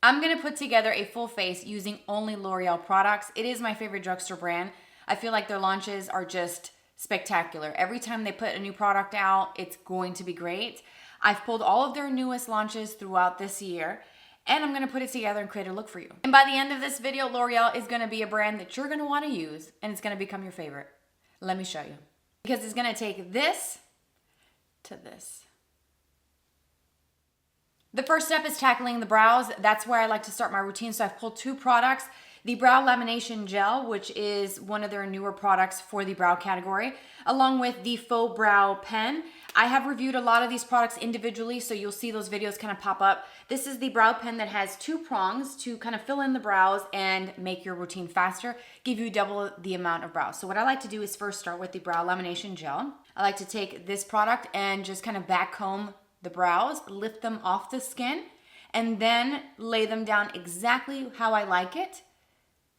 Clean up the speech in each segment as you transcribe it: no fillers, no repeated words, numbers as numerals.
I'm gonna put together a full face using only L'Oreal products. It is my favorite drugstore brand. I feel like their launches are just spectacular. Every time they put a new product out, it's going to be great. I've pulled all of their newest launches throughout this year, and I'm gonna put it together and create a look for you. And by the end of this video, L'Oreal is gonna be a brand that you're gonna wanna use, and it's gonna become your favorite. Let me show you. Because it's gonna take this to this. The first step is tackling the brows. That's where I like to start my routine. So I've pulled two products. The Brow Lamination Gel, which is one of their newer products for the brow category, along with the Faux Brow Pen. I have reviewed a lot of these products individually, so you'll see those videos kind of pop up. This is the brow pen that has two prongs to kind of fill in the brows and make your routine faster, give you double the amount of brows. So what I like to do is first start with the Brow Lamination Gel. I like to take this product and just kind of back comb the brows, lift them off the skin, and then lay them down exactly how I like it.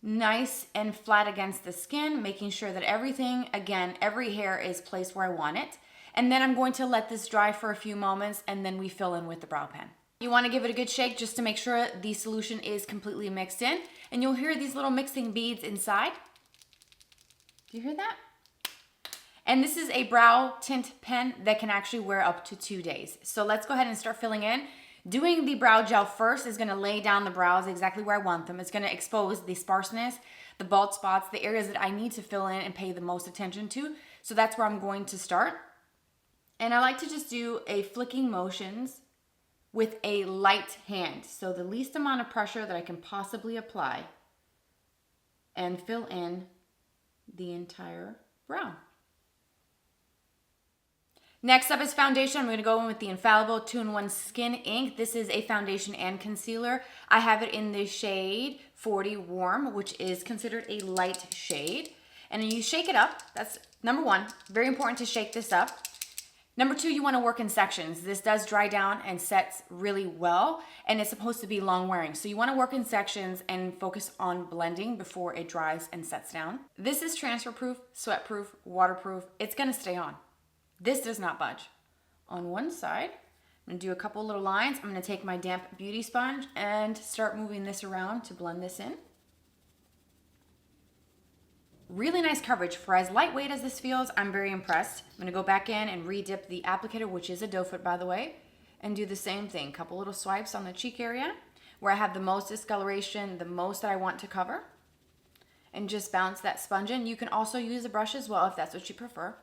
Nice and flat against the skin, making sure that everything, again, every hair is placed where I want it. And then I'm going to let this dry for a few moments, and then we fill in with the brow pen. You want to give it a good shake just to make sure the solution is completely mixed in. And you'll hear these little mixing beads inside. Do you hear that? And this is a brow tint pen that can actually wear up to 2 days. So let's go ahead and start filling in. Doing the brow gel first is gonna lay down the brows exactly where I want them. It's gonna expose the sparseness, the bald spots, the areas that I need to fill in and pay the most attention to. So that's where I'm going to start. And I like to just do a flicking motions with a light hand. So the least amount of pressure that I can possibly apply and fill in the entire brow. Next up is foundation. I'm going to go in with the Infallible 2-in-1 Skin Ink. This is a foundation and concealer. I have it in the shade 40 Warm, which is considered a light shade. And then you shake it up. That's number one. Very important to shake this up. Number two, you want to work in sections. This does dry down and sets really well, and it's supposed to be long wearing. So you want to work in sections and focus on blending before it dries and sets down. This is transfer proof, sweat proof, waterproof. It's going to stay on. This does not budge. On one side, I'm gonna do a couple little lines. I'm gonna take my damp beauty sponge and start moving this around to blend this in. Really nice coverage. For as lightweight as this feels, I'm very impressed. I'm gonna go back in and re-dip the applicator, which is a doe foot, by the way, and do the same thing. Couple little swipes on the cheek area where I have the most discoloration, the most that I want to cover, and just bounce that sponge in. You can also use a brush as well if that's what you prefer.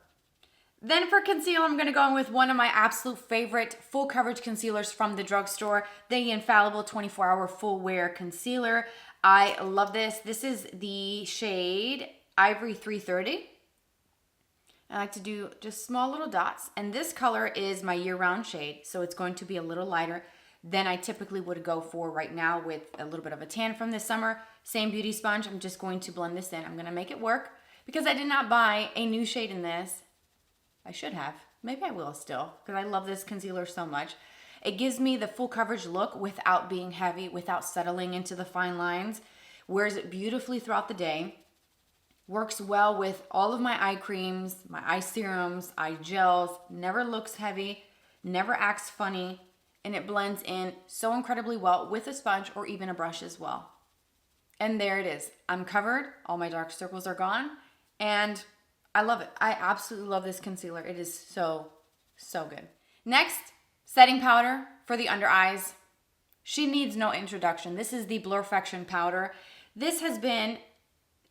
Then for concealer, I'm going to go in with one of my absolute favorite full coverage concealers from the drugstore, the Infallible 24-Hour Full Wear Concealer. I love this. This is the shade Ivory 330. I like to do just small little dots. And this color is my year-round shade, so it's going to be a little lighter than I typically would go for right now with a little bit of a tan from this summer. Same beauty sponge. I'm just going to blend this in. I'm going to make it work because I did not buy a new shade in this. I should have. Maybe I will still because I love this concealer so much. It gives me the full coverage look without being heavy, without settling into the fine lines. Wears it beautifully throughout the day. Works well with all of my eye creams, my eye serums, eye gels. Never looks heavy, never acts funny, and it blends in so incredibly well with a sponge or even a brush as well. And there it is. I'm covered. All my dark circles are gone. And I love it. I absolutely love this concealer. It is so, so good. Next, setting powder for the under eyes. She needs no introduction. This is the Fection powder. This has been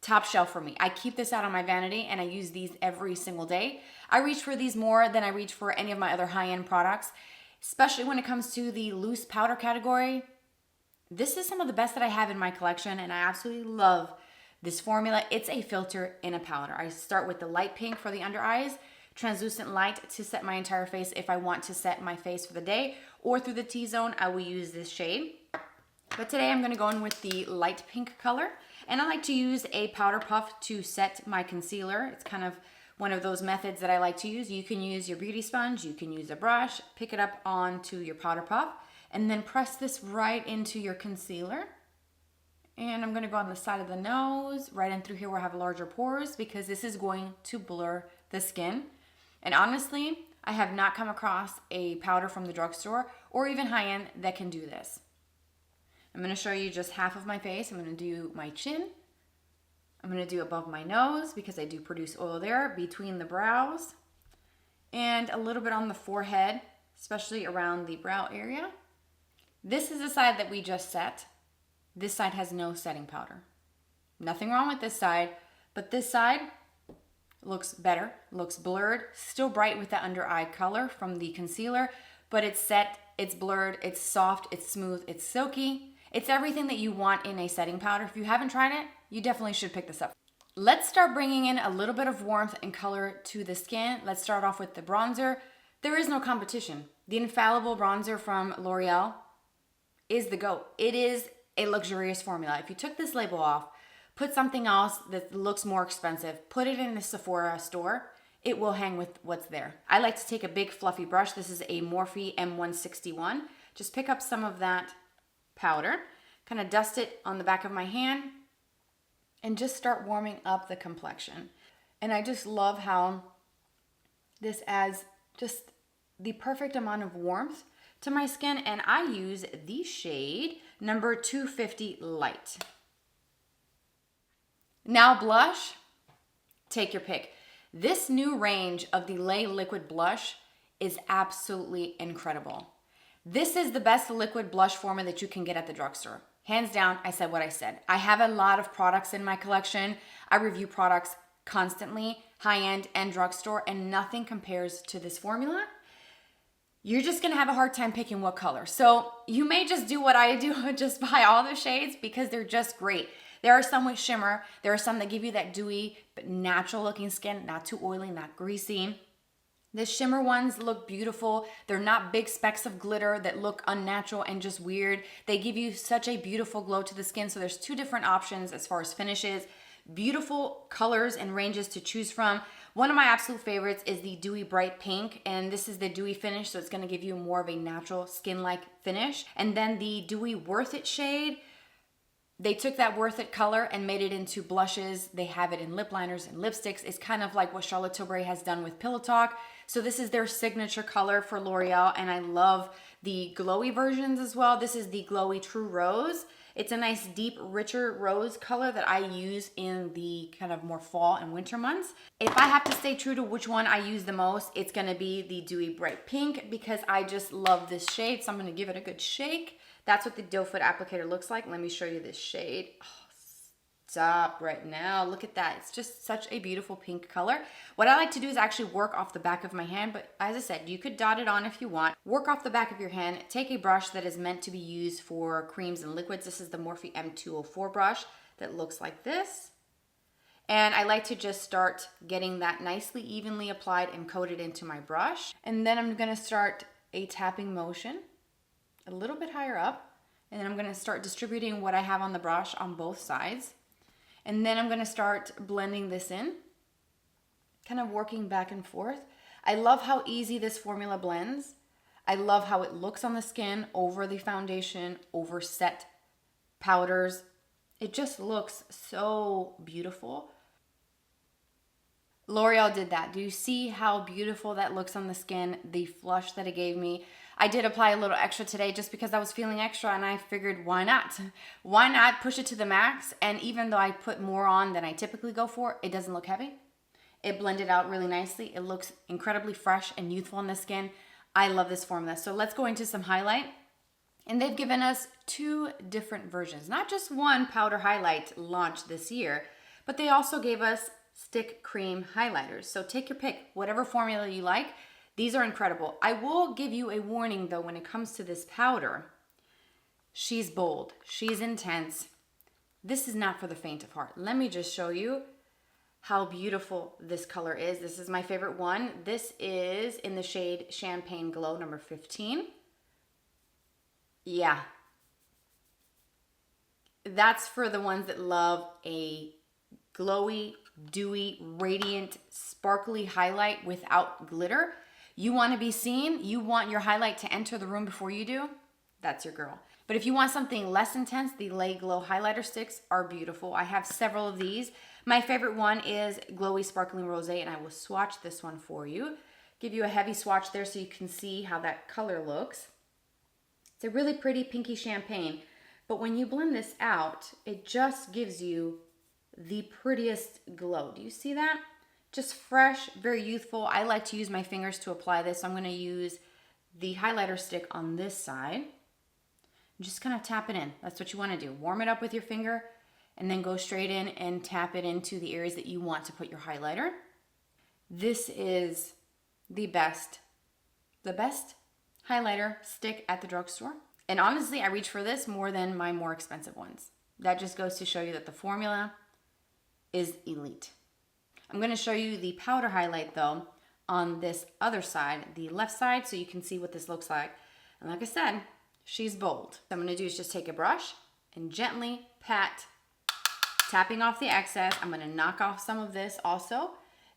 top shelf for me. I keep this out on my vanity and I use these every single day. I reach for these more than I reach for any of my other high-end products, especially when it comes to the loose powder category. This is some of the best that I have in my collection, and I absolutely love this formula. It's a filter in a powder. I start with the light pink for the under eyes, translucent light to set my entire face if I want to set my face for the day, or through the T-zone, I will use this shade. But today I'm gonna go in with the light pink color, and I like to use a powder puff to set my concealer. It's kind of one of those methods that I like to use. You can use your beauty sponge, you can use a brush, pick it up onto your powder puff, and then press this right into your concealer. And I'm gonna go on the side of the nose, right in through here where I have larger pores, because this is going to blur the skin. And honestly, I have not come across a powder from the drugstore or even high-end that can do this. I'm going to show you just half of my face. I'm going to do my chin. I'm going to do above my nose because I do produce oil there, between the brows, and a little bit on the forehead, especially around the brow area. This is the side that we just set. This side has no setting powder. Nothing wrong with this side, but this side looks better, looks blurred, still bright with the under eye color from the concealer, but it's set, it's blurred, it's soft, it's smooth, it's silky. It's everything that you want in a setting powder. If you haven't tried it, you definitely should pick this up. Let's start bringing in a little bit of warmth and color to the skin. Let's start off with the bronzer. There is no competition. The Infallible Bronzer from L'Oreal is the GOAT. It is a luxurious formula. If you took this label off, put something else that looks more expensive, put it in the Sephora store, it will hang with what's there. I like to take a big fluffy brush. This is a Morphe M161. Just pick up some of that powder, kind of dust it on the back of my hand, and just start warming up the complexion. And I just love how this adds just the perfect amount of warmth to my skin, and I use the shade number 250 Light. Now blush, take your pick. This new range of the Lay Liquid Blush is absolutely incredible. This is the best liquid blush formula that you can get at the drugstore. Hands down, I said what I said. I have a lot of products in my collection. I review products constantly, high-end and drugstore, and nothing compares to this formula. You're just gonna have a hard time picking what color. So you may just do what I do, just buy all the shades because they're just great. There are some with shimmer. There are some that give you that dewy but natural looking skin, not too oily, not greasy. The shimmer ones look beautiful. They're not big specks of glitter that look unnatural and just weird. They give you such a beautiful glow to the skin. So there's two different options as far as finishes. Beautiful colors and ranges to choose from. One of my absolute favorites is the Dewy Bright Pink, and this is the dewy finish, so it's gonna give you more of a natural skin-like finish. And then the Dewy Worth It shade, they took that Worth It color and made it into blushes. They have it in lip liners and lipsticks. It's kind of like what Charlotte Tilbury has done with Pillow Talk. So this is their signature color for L'Oreal, and I love the glowy versions as well. This is the Glowy True Rose. It's a nice deep, richer rose color that I use in the kind of more fall and winter months. If I have to stay true to which one I use the most, it's gonna be the Dewy Bright Pink because I just love this shade. So I'm gonna give it a good shake. That's what the doe foot applicator looks like. Let me show you this shade. Oh, stop right now. Look at that. It's just such a beautiful pink color. What I like to do is actually work off the back of my hand, but as I said, you could dot it on if you want. Work off the back of your hand. Take a brush that is meant to be used for creams and liquids. This is the Morphe M204 brush that looks like this. And I like to just start getting that nicely evenly applied and coated into my brush. And then I'm gonna start a tapping motion a little bit higher up, and then I'm gonna start distributing what I have on the brush on both sides. And then I'm gonna start blending this in, kind of working back and forth. I love how easy this formula blends. I love how it looks on the skin over the foundation, over set powders. It just looks so beautiful. L'Oreal did that. Do you see how beautiful that looks on the skin? The flush that it gave me. I did apply a little extra today just because I was feeling extra, and I figured why not? Why not push it to the max? And even though I put more on than I typically go for, it doesn't look heavy. It blended out really nicely. It looks incredibly fresh and youthful on the skin. I love this formula. So let's go into some highlight. And they've given us two different versions, not just one powder highlight launched this year, but they also gave us stick cream highlighters. So take your pick, whatever formula you like. These are incredible. I will give you a warning though when it comes to this powder. She's bold, she's intense. This is not for the faint of heart. Let me just show you how beautiful this color is. This is my favorite one. This is in the shade Champagne Glow number 15. Yeah. That's for the ones that love a glowy, dewy, radiant, sparkly highlight without glitter. You want to be seen, you want your highlight to enter the room before you do, that's your girl. But if you want something less intense, the Lay Glow highlighter sticks are beautiful. I have several of these. My favorite one is Glowy Sparkling Rosé, and I will swatch this one for you. Give you a heavy swatch there so you can see how that color looks. It's a really pretty pinky champagne. But when you blend this out, it just gives you the prettiest glow. Do you see that? Just fresh, very youthful. I like to use my fingers to apply this. So I'm gonna use the highlighter stick on this side. Just kind of tap it in. That's what you wanna do. Warm it up with your finger and then go straight in and tap it into the areas that you want to put your highlighter. This is the best highlighter stick at the drugstore. And honestly, I reach for this more than my more expensive ones. That just goes to show you that the formula is elite. I'm gonna show you the powder highlight though on this other side, the left side, so you can see what this looks like. And like I said, she's bold. What I'm gonna do is just take a brush and gently pat, tapping off the excess. I'm gonna knock off some of this also.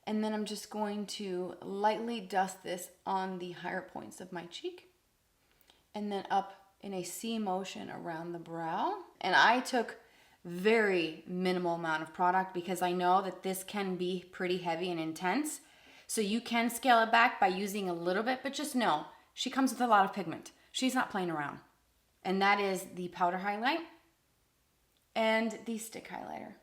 And then I'm just going to lightly dust this on the higher points of my cheek. And then up in a C motion around the brow. And I took very minimal amount of product because I know that this can be pretty heavy and intense. So you can scale it back by using a little bit, but just know, she comes with a lot of pigment. She's not playing around. And that is the powder highlight and the stick highlighter.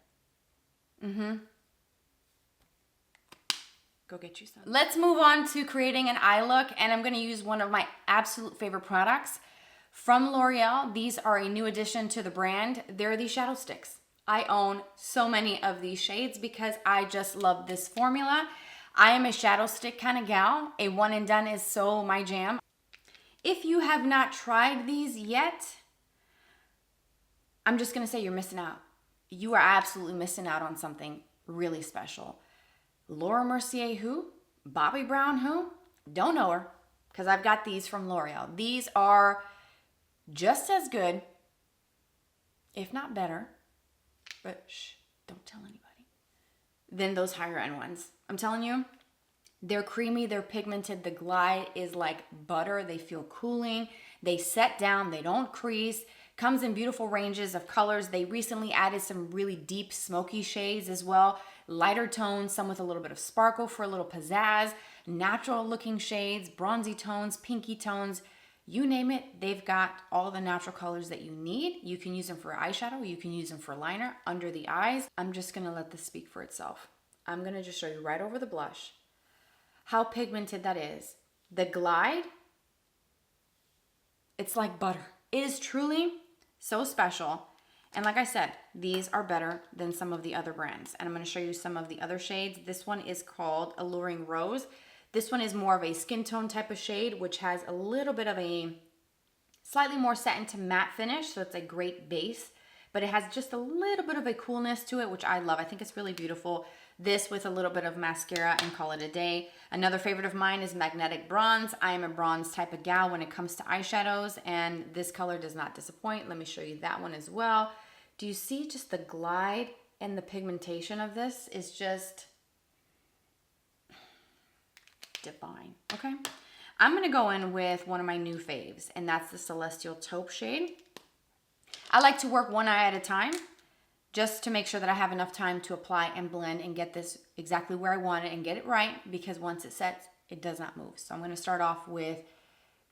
Go get you some. Let's move on to creating an eye look, and I'm gonna use one of my absolute favorite products from L'Oreal. These are a new addition to the brand. They're the shadow sticks. I own so many of these shades because I just love this formula. I am a shadow stick kind of gal. A one and done is so my jam. If you have not tried these yet, I'm just gonna say you're missing out. You are absolutely missing out on something really special. Laura Mercier who? Bobbi Brown who? Don't know her, because I've got these from L'Oreal. These are just as good, if not better, but shh, don't tell anybody, than those higher end ones. I'm telling you, they're creamy, they're pigmented, the glide is like butter, they feel cooling, they set down, they don't crease, comes in beautiful ranges of colors. They recently added some really deep smoky shades as well, lighter tones, some with a little bit of sparkle for a little pizzazz, natural looking shades, bronzy tones, pinky tones, you name it, they've got all the natural colors that you need. You can use them for eyeshadow, you can use them for liner, under the eyes. I'm just gonna let this speak for itself. I'm gonna just show you right over the blush how pigmented that is. The glide, it's like butter. It is truly so special. And like I said, these are better than some of the other brands. And I'm gonna show you some of the other shades. This one is called Alluring Rose. This one is more of a skin tone type of shade, which has a little bit of a slightly more satin to matte finish. So it's a great base, but it has just a little bit of a coolness to it, which I love. I think it's really beautiful. This with a little bit of mascara and call it a day. Another favorite of mine is Magnetic Bronze. I am a bronze type of gal when it comes to eyeshadows, and this color does not disappoint. Let me show you that one as well. Do you see just the glide and the pigmentation of this is just divine, okay? I'm gonna go in with one of my new faves, and that's the Celestial Taupe shade. I like to work one eye at a time, just to make sure that I have enough time to apply and blend and get this exactly where I want it and get it right, because once it sets, it does not move. So I'm gonna start off with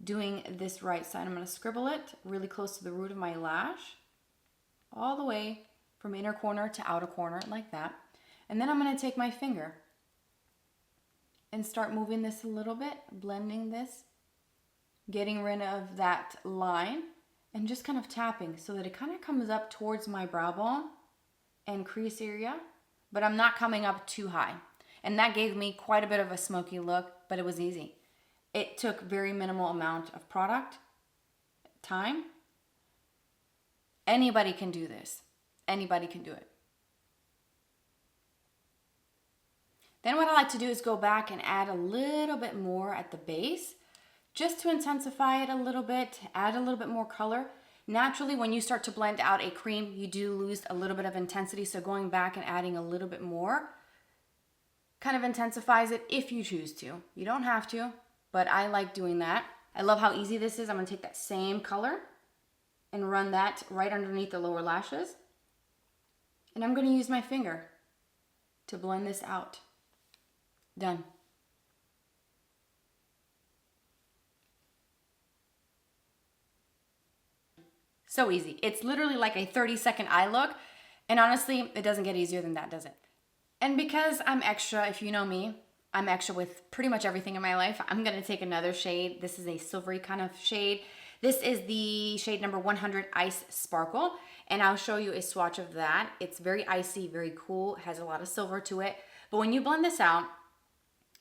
doing this right side. I'm gonna scribble it really close to the root of my lash, all the way from inner corner to outer corner, like that. And then I'm gonna take my finger and start moving this a little bit, blending this, getting rid of that line, and just kind of tapping so that it kind of comes up towards my brow bone and crease area, but I'm not coming up too high. And that gave me quite a bit of a smoky look, but it was easy. It took very minimal amount of product, time. Anybody can do this. Anybody can do it. Then what I like to do is go back and add a little bit more at the base, just to intensify it a little bit, add a little bit more color. Naturally, when you start to blend out a cream, you do lose a little bit of intensity, so going back and adding a little bit more kind of intensifies it if you choose to. You don't have to, but I like doing that. I love how easy this is. I'm gonna take that same color and run that right underneath the lower lashes. And I'm gonna use my finger to blend this out. Done. So easy. It's literally like a 30-second eye look. And honestly, it doesn't get easier than that, does it? And because I'm extra, if you know me, I'm extra with pretty much everything in my life, I'm going to take another shade. This is a silvery kind of shade. This is the shade number 100 Ice Sparkle. And I'll show you a swatch of that. It's very icy, very cool, has a lot of silver to it. But when you blend this out,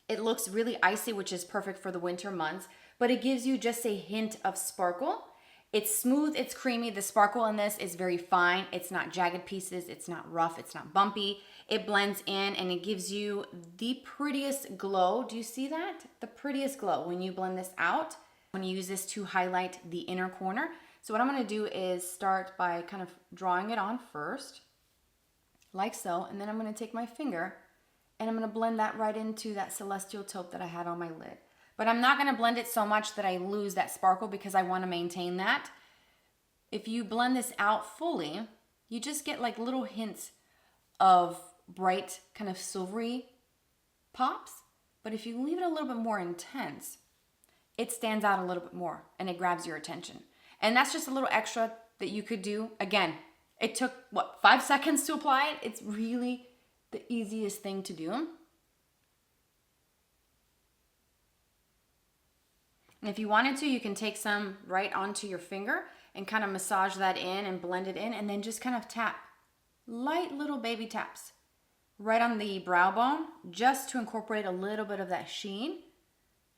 it looks really icy, which is perfect for the winter months. But it gives you just a hint of sparkle. It's smooth, it's creamy. The sparkle in this is very fine. It's not jagged pieces, it's not rough, it's not bumpy. It blends in and it gives you the prettiest glow. Do you see that? The prettiest glow when you blend this out. When you use this to highlight the inner corner. So what I'm gonna do is start by kind of drawing it on first, like so, and then I'm gonna take my finger and I'm gonna blend that right into that celestial taupe that I had on my lid. But I'm not gonna blend it so much that I lose that sparkle because I wanna maintain that. If you blend this out fully, you just get like little hints of bright kind of silvery pops. But if you leave it a little bit more intense, it stands out a little bit more and it grabs your attention. And that's just a little extra that you could do. Again, it took, what, 5 seconds to apply it? It's really the easiest thing to do. And if you wanted to, you can take some right onto your finger and kind of massage that in and blend it in and then just kind of tap. Light little baby taps right on the brow bone just to incorporate a little bit of that sheen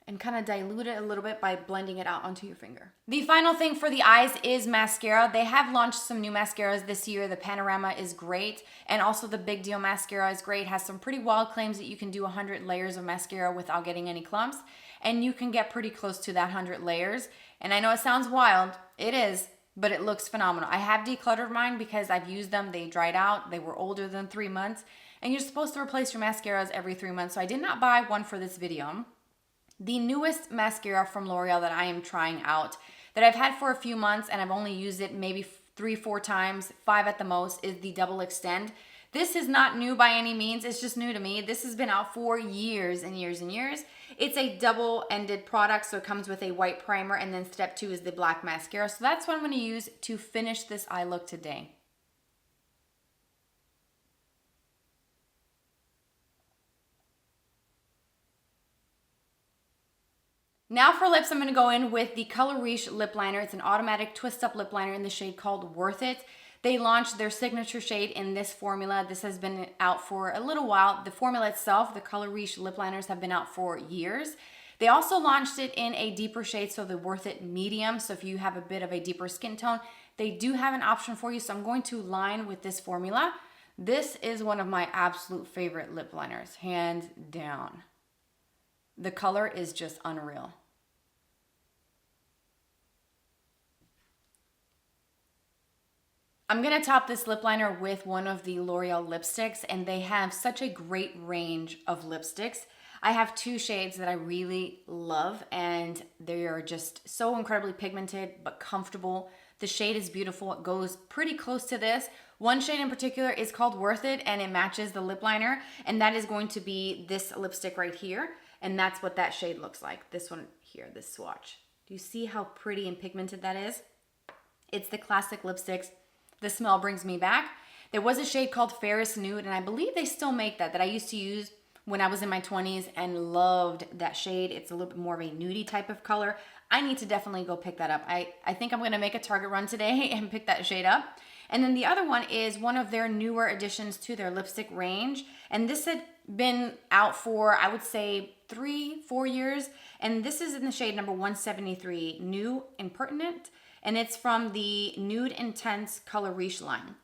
and kind of dilute it a little bit by blending it out onto your finger. The final thing for the eyes is mascara. They have launched some new mascaras this year. The Panorama is great, and also the Big Deal mascara is great. It has some pretty wild claims that you can do 100 layers of mascara without getting any clumps, and you can get pretty close to that 100 layers. And I know it sounds wild, it is, but it looks phenomenal. I have decluttered mine because I've used them. They dried out. They were older than 3 months, and you're supposed to replace your mascaras every 3 months, so I did not buy one for this video. The newest mascara from L'Oreal that I am trying out, that I've had for a few months and I've only used it maybe 3-4 times, 5 at the most, is the Double Extend. This is not new by any means, it's just new to me. This has been out for years and years and years. It's a double-ended product, so it comes with a white primer, and then step 2 is the black mascara. So that's what I'm gonna use to finish this eye look today. Now for lips, I'm going to go in with the Color Riche lip liner. It's an automatic twist-up lip liner in the shade called Worth It. They launched their signature shade in this formula. This has been out for a little while. The formula itself, the Color Riche lip liners, have been out for years. They also launched it in a deeper shade, so the Worth It medium. So if you have a bit of a deeper skin tone, they do have an option for you. So I'm going to line with this formula. This is one of my absolute favorite lip liners, hands down. The color is just unreal. I'm gonna top this lip liner with one of the L'Oreal lipsticks, and they have such a great range of lipsticks. I have 2 shades that I really love, and they are just so incredibly pigmented but comfortable. The shade is beautiful. It goes pretty close to this. One shade in particular is called Worth It, and it matches the lip liner, and that is going to be this lipstick right here. And that's what that shade looks like. This one here, this swatch. Do you see how pretty and pigmented that is? It's the classic lipsticks. The smell brings me back. There was a shade called Ferris Nude, and I believe they still make that I used to use when I was in my 20s and loved that shade. It's a little bit more of a nudie type of color. I need to definitely go pick that up. I think I'm gonna make a Target run today and pick that shade up. And then the other one is one of their newer additions to their lipstick range. And this had been out for, I would say, 3-4 years. And this is in the shade number 173, New Impertinent. And it's from the Nude Intense Color Riche line.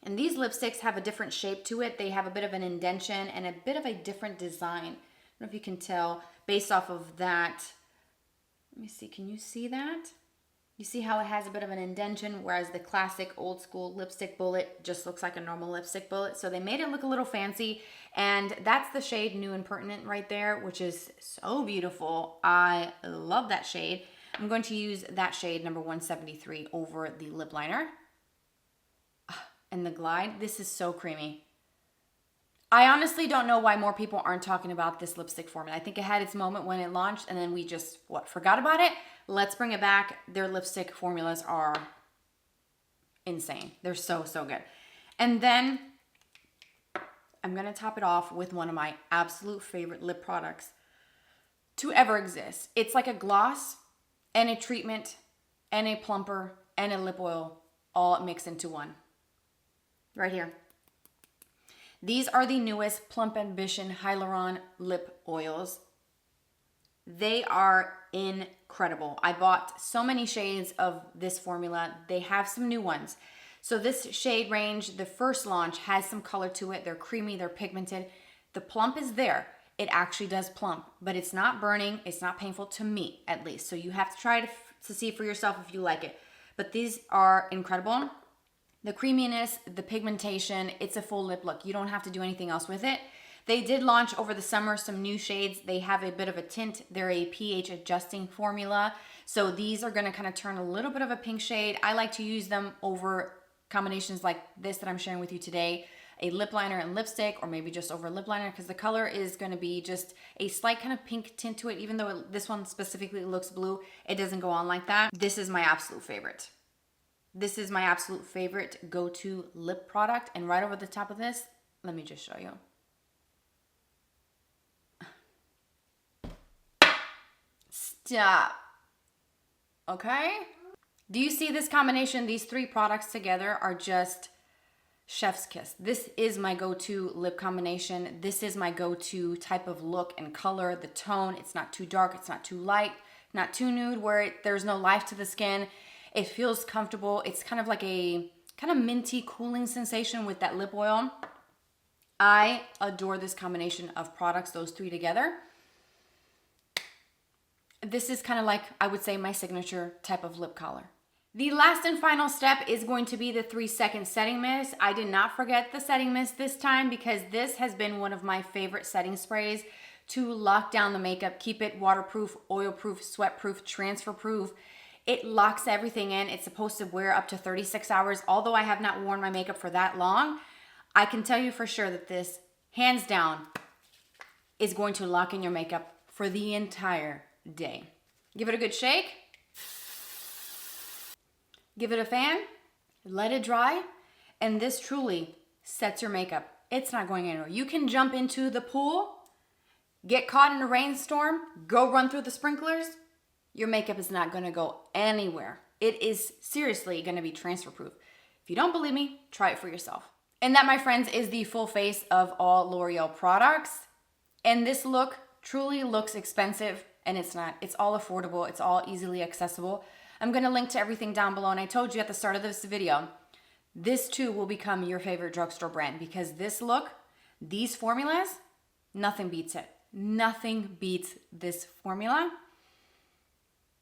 And these lipsticks have a different shape to it. They have a bit of an indentation and a bit of a different design. I don't know if you can tell based off of that. Let me see, can you see that? You see how it has a bit of an indentation, whereas the classic old school lipstick bullet just looks like a normal lipstick bullet. So they made it look a little fancy, and that's the shade New Impertinent right there, which is so beautiful. I love that shade. I'm going to use that shade, number 173, over the lip liner. And the glide, this is so creamy. I honestly don't know why more people aren't talking about this lipstick formula. I think it had its moment when it launched, and then we just, forgot about it? Let's bring it back. Their lipstick formulas are insane. They're so, so good. And then I'm gonna top it off with one of my absolute favorite lip products to ever exist. It's like a gloss and a treatment and a plumper and a lip oil all mixed into one. Right here. These are the newest Plump Ambition Hyaluron lip oils. They are incredible. I bought so many shades of this formula. They have some new ones. So this shade range, the first launch, has some color to it. They're creamy, they're pigmented. The plump is there. It actually does plump, but it's not burning. It's not painful to me, at least. So you have to try to see for yourself if you like it. But these are incredible. The creaminess, the pigmentation, it's a full lip look. You don't have to do anything else with it. They did launch over the summer some new shades. They have a bit of a tint. They're a pH adjusting formula. So these are gonna kind of turn a little bit of a pink shade. I like to use them over combinations like this that I'm sharing with you today, a lip liner and lipstick, or maybe just over lip liner, because the color is gonna be just a slight kind of pink tint to it. Even though this one specifically looks blue, it doesn't go on like that. This is my absolute favorite. This is my absolute favorite go-to lip product. And right over the top of this, let me just show you. Stop. Okay? Do you see this combination? These three products together are just chef's kiss. This is my go-to lip combination. This is my go-to type of look and color, the tone. It's not too dark, it's not too light, not too nude where there's no life to the skin. It feels comfortable. It's kind of like a kind of minty cooling sensation with that lip oil. I adore this combination of products, those three together. This is kind of like, I would say, my signature type of lip color. The last and final step is going to be the 3-second setting mist. I did not forget the setting mist this time because this has been one of my favorite setting sprays to lock down the makeup, keep it waterproof, oil-proof, sweat-proof, transfer-proof. It locks everything in. It's supposed to wear up to 36 hours. Although I have not worn my makeup for that long, I can tell you for sure that this, hands down, is going to lock in your makeup for the entire day. Give it a good shake. Give it a fan. Let it dry. And this truly sets your makeup. It's not going anywhere. You can jump into the pool, get caught in a rainstorm, go run through the sprinklers. Your makeup is not going to go anywhere. It is seriously going to be transfer proof. If you don't believe me, try it for yourself. And that, my friends, is the full face of all L'Oreal products. And this look truly looks expensive, and it's not. It's all affordable. It's all easily accessible. I'm going to link to everything down below. And I told you at the start of this video, this too will become your favorite drugstore brand because this look, these formulas, nothing beats it. Nothing beats this formula.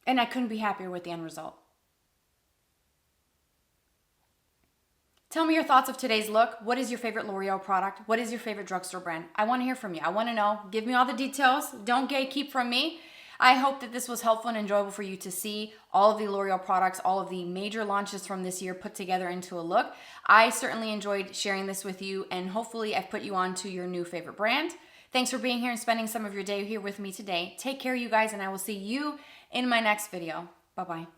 And I couldn't be happier with the end result. Tell me your thoughts of today's look. What is your favorite L'Oreal product? What is your favorite drugstore brand? I want to hear from you. I want to know. Give me all the details. Don't gatekeep from me. I hope that this was helpful and enjoyable for you to see all of the L'Oreal products, all of the major launches from this year put together into a look. I certainly enjoyed sharing this with you, and hopefully I've put you on to your new favorite brand. Thanks for being here and spending some of your day here with me today. Take care, you guys, and I will see you in my next video. Bye-bye.